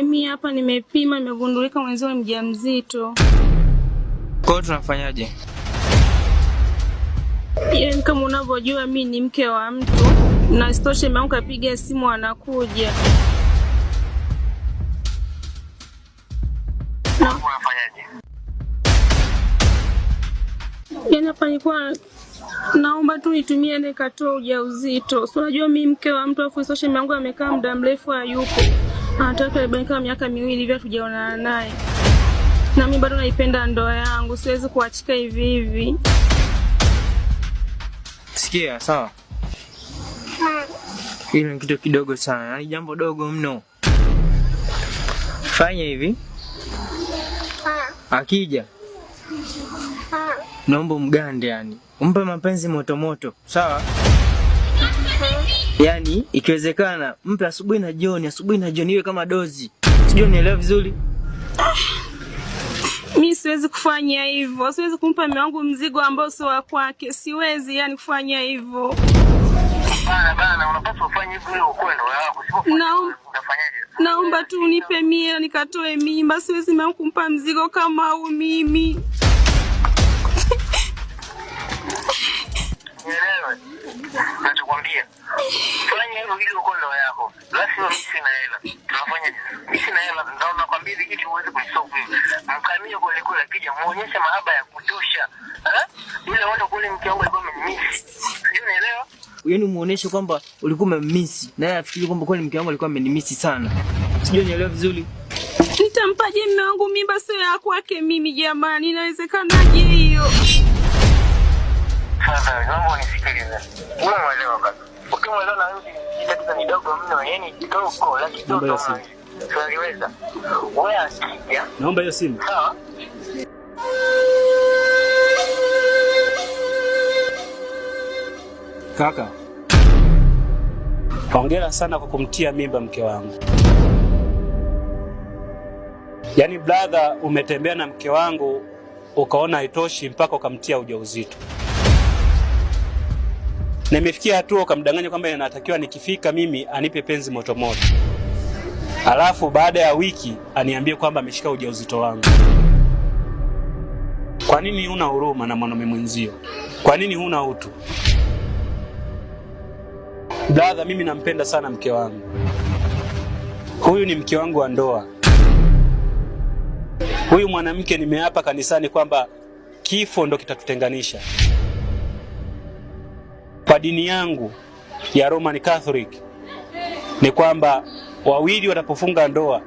Mimi hapa nimepima, nimegundulika mwenzio mjamzito. Kwa hiyo tunafanyaje? Yaani kama unavyojua mimi ni mke wa mtu na sitoshe mwanangu kapiga simu anakuja. Unafanyaje? Yaani hapa nilikuwa naomba tu nitumie ile katoa ujauzito. Si unajua mimi mke wa mtu afu sitoshe mwanangu amekaa muda mrefu hayupo. Anataka ibaki miaka 2 hivi hatujaonana naye. Na mimi bado naipenda ndoa yangu, siwezi kuachika hivi hivi. Sikia, sawa? Hilo ni kitu kidogo sana, ni jambo dogo mno. Fanya hivi. Akija. Naomba mgande yani. Umpe mapenzi moto moto, sawa? Yani ikiwezekana mpe asubuhi na jioni iwe kama dozi. Sijui unielewa vizuri? Mimi siwezi kufanya hivyo. Siwezi kumpa mume wangu mzigo ambao sio wa kwake. Siwezi yani kufanya hivyo. Bana, unapaswa ufanye hivyo ili ukwenda wako. Utafanyaje? Naomba tu unipe mia nikatoe mimba. Siwezi mume wangu kumpa mzigo kama huu mimi. Nielewe. Nachokwambia. Fanya hivyo ili ukwenda wako. Lazima mimi sina hela. Tunafanya mimi sina hela, ndio nakwambia ili uweze kuisolve. Mkamia kule kule akija muonyeshe mahaba ya kutosha. Ile watu kule mke wangu alikuwa amemisi. Sio unaelewa? Yaani muoneshe kwamba ulikuwa umemmisi. Naye afikiri kwamba kweli mke wangu alikuwa amenimisi sana. Sijui unielewa vizuri? Nitampaje mume wangu mimba sio ya kwake mimi jamani? Inawezekanaje hiyo? Sasa naomba unisikilize. Wewe unaelewa kaka. Ukimwelewa na wewe kitu ni dogo mno, yani kidogo lakini dogo. Tunaweza. Wewe akija. Naomba hiyo simu. Sawa. Kaka, hongera sana kwa kumtia mimba mke wangu. Yaani brother, umetembea na mke wangu ukaona haitoshi mpaka ukamtia ujauzito. Nimefikia hatua ukamdanganya kwamba inatakiwa nikifika mimi anipe penzi moto moto. Alafu baada ya wiki aniambie kwamba ameshika ujauzito wangu. Kwa nini huna huruma na mwanaume mwenzio? Kwa nini huna utu? Brother, mimi nampenda sana mke wangu. Huyu ni mke wangu wa ndoa. Huyu mwanamke nimeapa kanisani kwamba kifo ndo kitatutenganisha. Kwa dini yangu ya Roman Catholic ni kwamba wawili watapofunga ndoa